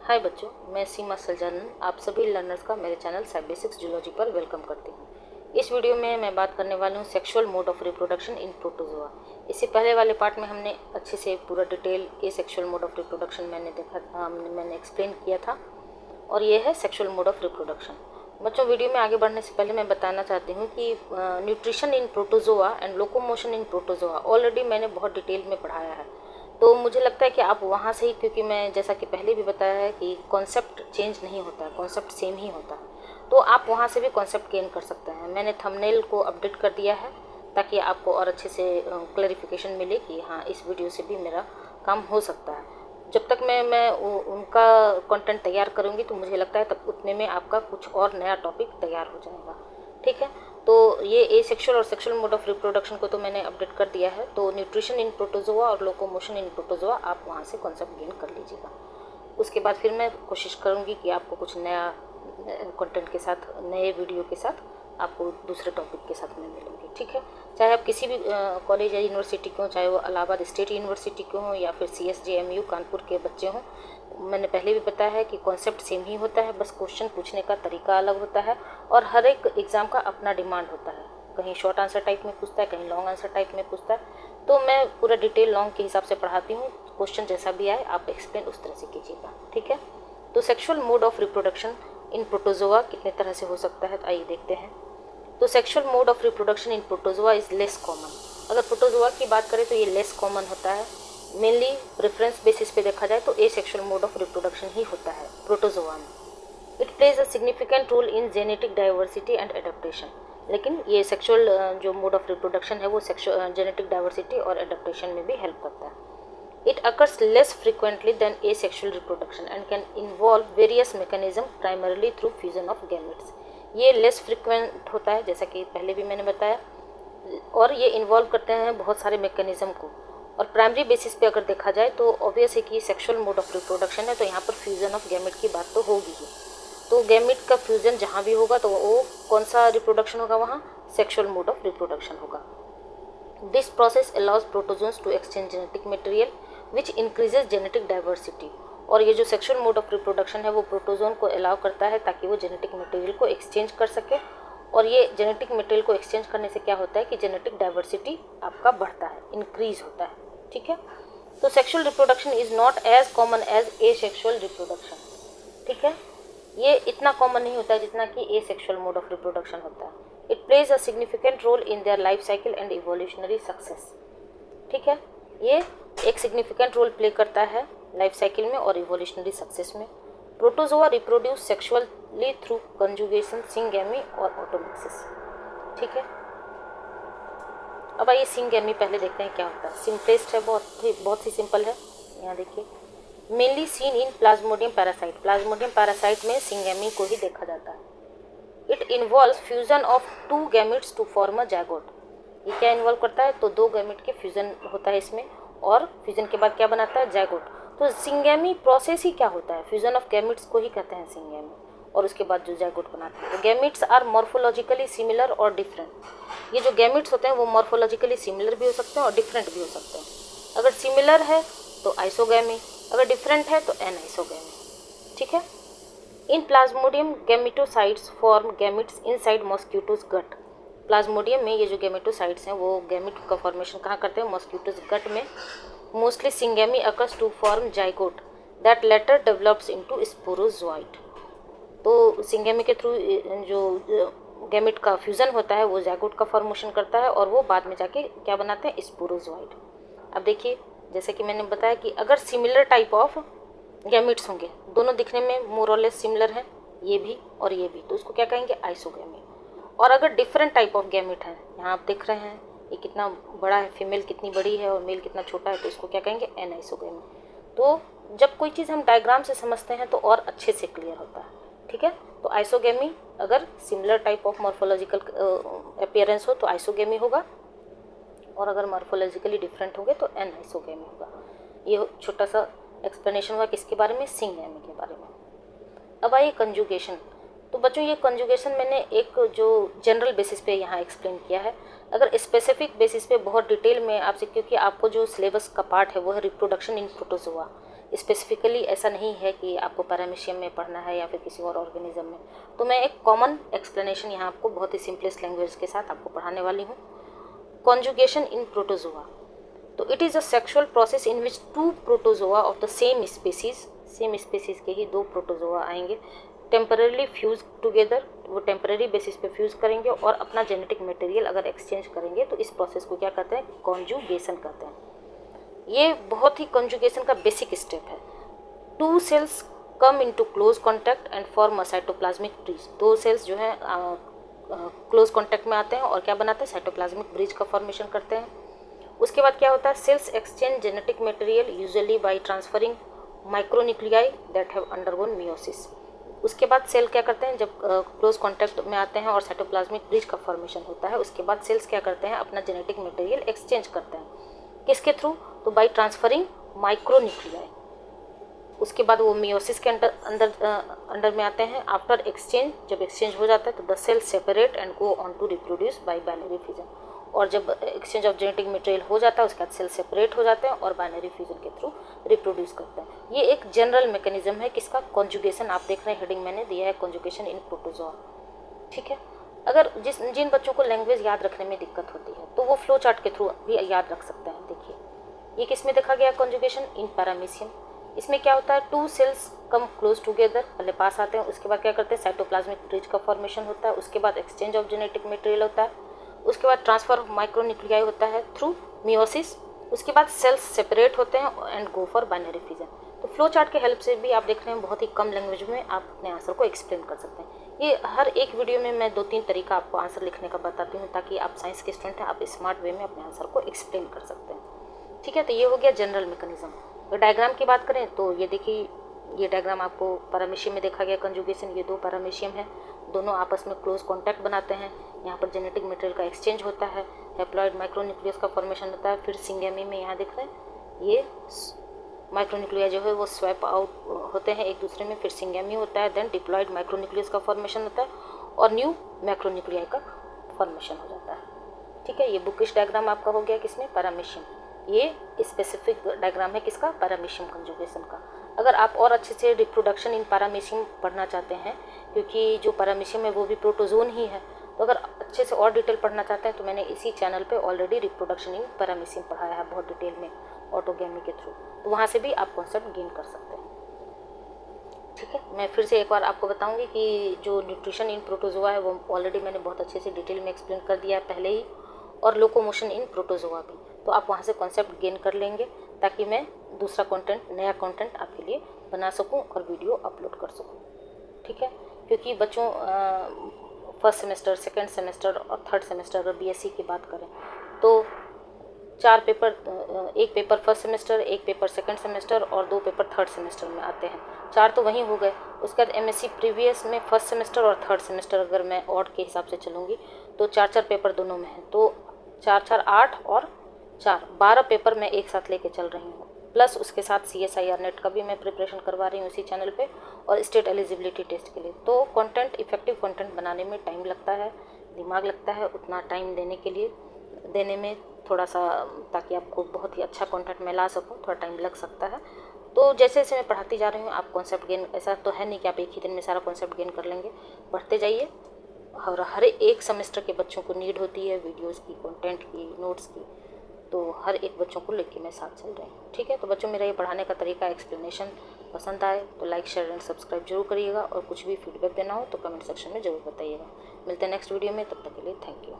हाय बच्चों, मैं सीमा सलजानन आप सभी लर्नर्स का मेरे चैनल बेसिक्स जूलॉजी पर वेलकम करती हूँ। इस वीडियो में मैं बात करने वाली हूँ sexual mode of reproduction in protozoa. इससे पहले वाले पार्ट में हमने अच्छे से पूरा डिटेल ये सेक्सुअल मोड ऑफ रिप्रोडक्शन मैंने एक्सप्लेन किया था और ये है सेक्सुअल मोड ऑफ रिप्रोडक्शन। बच्चों, वीडियो में आगे बढ़ने से पहले मैं बताना चाहती हूँ कि nutrition in protozoa and locomotion in protozoa already मैंने बहुत डिटेल में पढ़ाया है। तो मुझे लगता है कि आप वहाँ से ही, क्योंकि मैं जैसा कि पहले भी बताया है कि कॉन्सेप्ट चेंज नहीं होता है, कॉन्सेप्ट सेम ही होता है, तो आप वहाँ से भी कॉन्सेप्ट गेन कर सकते हैं। मैंने थंबनेल को अपडेट कर दिया है ताकि आपको और अच्छे से क्लैरिफिकेशन मिले कि हाँ, इस वीडियो से भी मेरा काम हो सकता है। जब तक मैं उनका कंटेंट तैयार करूँगी तो मुझे लगता है तब उतने में आपका कुछ और नया टॉपिक तैयार हो जाएगा। ठीक है, तो ये एसेक्सुअल और सेक्सुअल मोड ऑफ रिप्रोडक्शन को तो मैंने अपडेट कर दिया है। तो न्यूट्रिशन इन प्रोटोजोआ और लोकोमोशन इन प्रोटोजोआ आप वहाँ से कॉन्सेप्ट गेन कर लीजिएगा। उसके बाद फिर मैं कोशिश करूँगी कि आपको कुछ नया कंटेंट के साथ, नए वीडियो के साथ आपको दूसरे टॉपिक के साथ मैं मिलूँगी। ठीक है, चाहे आप किसी भी कॉलेज या यूनिवर्सिटी के हों, चाहे वो इलाहाबाद स्टेट यूनिवर्सिटी के हों या फिर CSJMU कानपुर के बच्चे हों। मैंने पहले भी बताया है कि कॉन्सेप्ट सेम ही होता है, बस क्वेश्चन पूछने का तरीका अलग होता है और हर एक एग्ज़ाम का अपना डिमांड होता है। कहीं शॉर्ट आंसर टाइप में पूछता है, कहीं लॉन्ग आंसर टाइप में पूछता है। तो मैं पूरा डिटेल लॉन्ग के हिसाब से पढ़ाती हूँ। क्वेश्चन जैसा भी आए आप एक्सप्लेन उस तरह से कीजिएगा। ठीक है, तो sexual mode of reproduction in protozoa कितने तरह से हो सकता है, तो आइए देखते हैं। तो sexual mode of reproduction in protozoa is less common. अगर प्रोटोजोआ की बात करें तो ये लेस कॉमन होता है। मेनली प्रेफरेंस बेसिस पे देखा जाए तो एसेक्सुअल मोड ऑफ रिप्रोडक्शन ही होता है प्रोटोजोआ में। It plays a significant role in genetic diversity and adaptation. लेकिन ये सेक्सुअल जो मोड ऑफ रिप्रोडक्शन है वो जेनेटिक डाइवर्सिटी और एडेप्टेशन में भी हेल्प करता है। It occurs less frequently than asexual reproduction and can involve various mechanisms primarily through fusion of gametes. ये लेस फ्रिक्वेंट होता है जैसा कि पहले भी मैंने बताया, और ये इन्वॉल्व करते हैं बहुत सारे मैकेनिज्म को। और प्राइमरी बेसिस पे अगर देखा जाए तो ऑब्वियस है कि सेक्सुअल मोड ऑफ रिप्रोडक्शन है, तो यहाँ पर फ्यूजन ऑफ गैमेट की बात तो होगी ही। तो गैमेट का फ्यूजन जहाँ भी होगा तो वो कौन सा रिप्रोडक्शन होगा, वहाँ सेक्सुअल मोड ऑफ रिप्रोडक्शन होगा। This process allows protozoans to exchange genetic material which increases genetic diversity। और ये जो सेक्सुअल मोड ऑफ रिप्रोडक्शन है वो प्रोटोजोन को अलाउ करता है ताकि वो जेनेटिक मटेरियल को एक्सचेंज कर सके। और ये जेनेटिक मटेरियल को एक्सचेंज करने से क्या होता है कि जेनेटिक डाइवर्सिटी आपका बढ़ता है, इंक्रीज होता है। ठीक है, तो sexual reproduction is not as common as asexual reproduction. ठीक है, ये इतना कॉमन नहीं होता है जितना कि एसेक्सुअल मोड ऑफ रिप्रोडक्शन होता है। It plays a significant role in their life cycle and evolutionary success. ठीक है, ये एक सिग्निफिकेंट रोल प्ले करता है लाइफ साइकिल में और इवोल्यूशनरी सक्सेस में। Protozoa reproduce sexually through conjugation, syngamy और ऑटोमिक्सिस। ठीक है, अब आइए सिंगैमी पहले देखते हैं क्या होता है। सिंपलेस्ट है, बहुत ही सिंपल है। यहाँ देखिए, mainly seen in plasmodium parasite. Plasmodium parasite में सिंगैमी को ही देखा जाता है। It involve fusion of 2 gametes to form a zygote. ये क्या इन्वॉल्व करता है, तो 2 गैमेट के फ्यूजन होता है इसमें, और फ्यूजन के बाद क्या बनाता है, जायगोट। तो सिंगैमी प्रोसेस ही क्या होता है, फ्यूजन ऑफ गैमेट्स को ही कहते हैं सिंगैमी, और उसके बाद जो जायगोट बनाते हैं। तो गैमेट्स आर मॉर्फोलॉजिकली सिमिलर और डिफरेंट। ये जो गैमेट्स होते हैं वो मॉर्फोलॉजिकली सिमिलर भी हो सकते हैं और डिफरेंट भी हो सकते हैं। अगर सिमिलर है तो आइसोगैमी, अगर डिफरेंट है तो एनाइसोगैमी। ठीक है, in plasmodium gametocytes form gametes inside mosquitoes gut. Plasmodium में ये जो गैमेटोसाइट्स हैं वो गैमेट का फॉर्मेशन कहाँ करते हैं, मॉस्क्यूटोज गट में। Mostly syngamy occurs to form zygote that later develops into sporozoite. तो सिंगैमी के थ्रू जो गैमेट का फ्यूजन होता है वो जाइगोट का फॉर्मेशन करता है और वो बाद में जाके क्या बनाते हैं, स्पोरोजोइट। अब देखिए, जैसे कि मैंने बताया कि अगर सिमिलर टाइप ऑफ गैमेट्स होंगे, दोनों दिखने में मोर और लेस सिमिलर हैं, ये भी और ये भी, तो उसको क्या कहेंगे, आइसोगैमी। और अगर डिफरेंट टाइप ऑफ गैमेट हैं, यहाँ आप देख रहे हैं ये कितना बड़ा है, फीमेल कितनी बड़ी है और मेल कितना छोटा है, तो इसको क्या कहेंगे, एनाइसोगैमी। तो जब कोई चीज़ हम डायग्राम से समझते हैं तो और अच्छे से क्लियर होता है। ठीक है, तो आइसोगैमी अगर similar type of morphological appearance हो तो आइसोगैमी होगा, और अगर मॉर्फोलॉजिकली डिफरेंट होंगे तो एनाइसोगैमी होगा। ये छोटा सा एक्सप्लेनेशन हुआ किसके बारे में, सिंगैमी के बारे में। अब आइए कंजुगेशन। तो बच्चों, ये कंजुगेशन मैंने एक जो जनरल बेसिस पे यहाँ एक्सप्लेन किया है। अगर स्पेसिफिक बेसिस पे बहुत डिटेल में आपसे, क्योंकि आपको जो सिलेबस का पार्ट है वो है रिप्रोडक्शन इन प्रोटोजोआ, स्पेसिफिकली ऐसा नहीं है कि आपको पैरामीशियम में पढ़ना है या फिर किसी और ऑर्गेनिज्म में। तो मैं एक कॉमन एक्सप्लेनेशन यहाँ आपको बहुत ही सिंपलेस्ट लैंग्वेज के साथ आपको पढ़ाने वाली हूँ। कॉन्जुगेशन इन प्रोटोजोआ, तो it is a sexual process in which two protozoa of the same species के ही 2 प्रोटोजोआ आएंगे, टेम्पररीली फ्यूज टुगेदर, वो टेम्पररी बेसिस पे फ्यूज़ करेंगे और अपना जेनेटिक मटेरियल अगर एक्सचेंज करेंगे तो इस प्रोसेस को क्या कहते हैं, कॉन्जुगेशन कहते हैं। ये बहुत ही कॉन्जुगेशन का बेसिक स्टेप है। 2 cells come into close contact and form a cytoplasmic bridge, 2 cells जो है क्लोज कॉन्टैक्ट में आते हैं और क्या बनाते हैं, साइटोप्लाज्मिक ब्रिज का फॉर्मेशन करते हैं। उसके बाद क्या होता है, cells exchange genetic material usually by transferring micronuclei that have undergone meiosis. उसके बाद सेल क्या करते हैं, जब क्लोज कॉन्टैक्ट में आते हैं और साइटोप्लाज्मिक ब्रिज का फॉर्मेशन होता है, उसके बाद सेल्स क्या करते हैं, अपना जेनेटिक मटेरियल एक्सचेंज करते हैं। किसके थ्रू, तो बाय ट्रांसफरिंग माइक्रोन्यूक्लियाई। उसके बाद वो मियोसिस के अंडर में आते हैं। आफ्टर एक्सचेंज, जब एक्सचेंज हो जाता है तो the cell separate and go on to reproduce by binary fusion, और जब एक्सचेंज ऑफ जेनेटिक मटेरियल हो जाता है उसके बाद सेल सेपरेट हो जाते हैं और बाइनरी फ्यूजन के थ्रू रिप्रोड्यूस करते हैं। ये एक जनरल मैकेनिज्म है किसका, कॉन्जुगेशन। आप देख रहे हैं हेडिंग मैंने दिया है, कॉन्जुगेशन इन प्रोटोजोआ। ठीक है, अगर जिन बच्चों को लैंग्वेज याद रखने में दिक्कत होती है तो वो फ्लो चार्ट के थ्रू भी याद रख सकते हैं। देखिए ये किस में देखा गया, कॉन्जुगेशन इन पैरामीशियम। इसमें क्या होता है, 2 सेल्स कम क्लोज टुगेदर, पहले पास आते हैं, उसके बाद क्या करते हैं, साइटोप्लाज्मिक ब्रिज का फॉर्मेशन होता है, उसके बाद एक्सचेंज ऑफ जेनेटिक मटेरियल होता है, उसके बाद ट्रांसफर ऑफ माइक्रोन्यूक्लियाई होता है थ्रू मियोसिस, उसके बाद सेल्स सेपरेट होते हैं and go for binary fusion. तो फ्लो चार्ट के हेल्प से भी आप देख रहे हैं बहुत ही कम लैंग्वेज में आप अपने आंसर को एक्सप्लेन कर सकते हैं। ये हर एक वीडियो में मैं 2-3 तरीका आपको आंसर लिखने का बताती हूँ ताकि आप साइंस के स्टूडेंट हैं, आप स्मार्ट वे में अपने आंसर को एक्सप्लेन कर सकते हैं। ठीक है, तो ये हो गया जनरल मैकेनिज्म। तो डायग्राम की बात करें तो ये देखिए, ये डायग्राम आपको पैरामीशियम में देखा गया कंजुगेशन। ये 2 पैरामीशियम है, दोनों आपस में क्लोज कॉन्टैक्ट बनाते हैं। यहाँ पर जेनेटिक मटेरियल का एक्सचेंज होता है, हैप्लॉइड माइक्रोन्यूक्लियस का फॉर्मेशन होता है, फिर सिंगेमी में यहाँ देख रहे हैं ये माइक्रोन्यूक्लिया जो है वो स्वैप आउट होते हैं एक दूसरे में, फिर सिंगेमी होता है, देन डिप्लॉइड माइक्रोन्यूक्लियस का फॉर्मेशन होता है और न्यू माइक्रोन्यूक्लिया का फॉर्मेशन हो जाता है। ठीक है, ये बुकिश डायग्राम आपका हो गया किसमें, पैरामीशियम। ये स्पेसिफिक डायग्राम है किसका, पैरामीशियम कंजुगेशन का। अगर आप और अच्छे से रिप्रोडक्शन इन पैरामीशियम पढ़ना चाहते हैं, क्योंकि जो पैरामीशियम है वो भी प्रोटोजोन ही है, तो अगर अच्छे से और डिटेल पढ़ना चाहते हैं तो मैंने इसी चैनल पे ऑलरेडी रिप्रोडक्शन इन पैरामीशियम पढ़ाया है बहुत डिटेल में ऑटोगेमी के थ्रू, तो वहाँ से भी आप कॉन्सेप्ट गेन कर सकते हैं। ठीक है, मैं फिर से एक बार आपको बताऊंगी कि जो न्यूट्रिशन इन प्रोटोजोआ है वो ऑलरेडी मैंने बहुत अच्छे से डिटेल में एक्सप्लेन कर दिया है पहले ही, और लोकोमोशन इन प्रोटोजोआ भी, तो आप वहाँ से कॉन्सेप्ट गेन कर लेंगे ताकि मैं दूसरा कंटेंट, नया कंटेंट आपके लिए बना सकूं और वीडियो अपलोड कर सकूं। ठीक है, क्योंकि बच्चों फर्स्ट सेमेस्टर, सेकंड सेमेस्टर और थर्ड सेमेस्टर अगर बीएससी की बात करें तो 4 paper, 1 paper first semester, 1 paper second semester और 2 पेपर थर्ड सेमेस्टर में आते हैं। 4 तो वहीं हो गए। उसके बाद एमएससी प्रीवियस में फर्स्ट सेमेस्टर और थर्ड सेमेस्टर अगर मैं ऑड के हिसाब से चलूँगी तो 4-4 पेपर दोनों में हैं, तो 4-4 8 और 4 12 पेपर मैं एक साथ लेके चल रही हूँ। प्लस उसके साथ CSIR नेट का भी मैं प्रिपरेशन करवा रही हूँ इसी चैनल पे, और स्टेट एलिजिबिलिटी टेस्ट के लिए। तो कंटेंट, इफेक्टिव कंटेंट बनाने में टाइम लगता है, दिमाग लगता है, उतना टाइम देने में थोड़ा सा, ताकि आपको बहुत ही अच्छा कंटेंट मैं ला सकूँ, थोड़ा टाइम लग सकता है। तो जैसे जैसे मैं पढ़ाती जा रही हूँ आप कॉन्सेप्ट गेन, ऐसा तो है नहीं कि आप एक ही दिन में सारा कॉन्सेप्ट गेन कर लेंगे, बढ़ते जाइए। और हर एक सेमेस्टर के बच्चों को नीड होती है वीडियोज़ की, कंटेंट की, नोट्स की, तो हर एक बच्चों को लेके मैं साथ चल रही हूँ। ठीक है, तो बच्चों मेरा ये पढ़ाने का तरीका, एक्सप्लेनेशन पसंद आए तो लाइक, शेयर एंड सब्सक्राइब जरूर करिएगा, और कुछ भी फीडबैक देना हो तो कमेंट सेक्शन में ज़रूर बताइएगा। मिलते हैं नेक्स्ट वीडियो में, तब तक के लिए थैंक यू।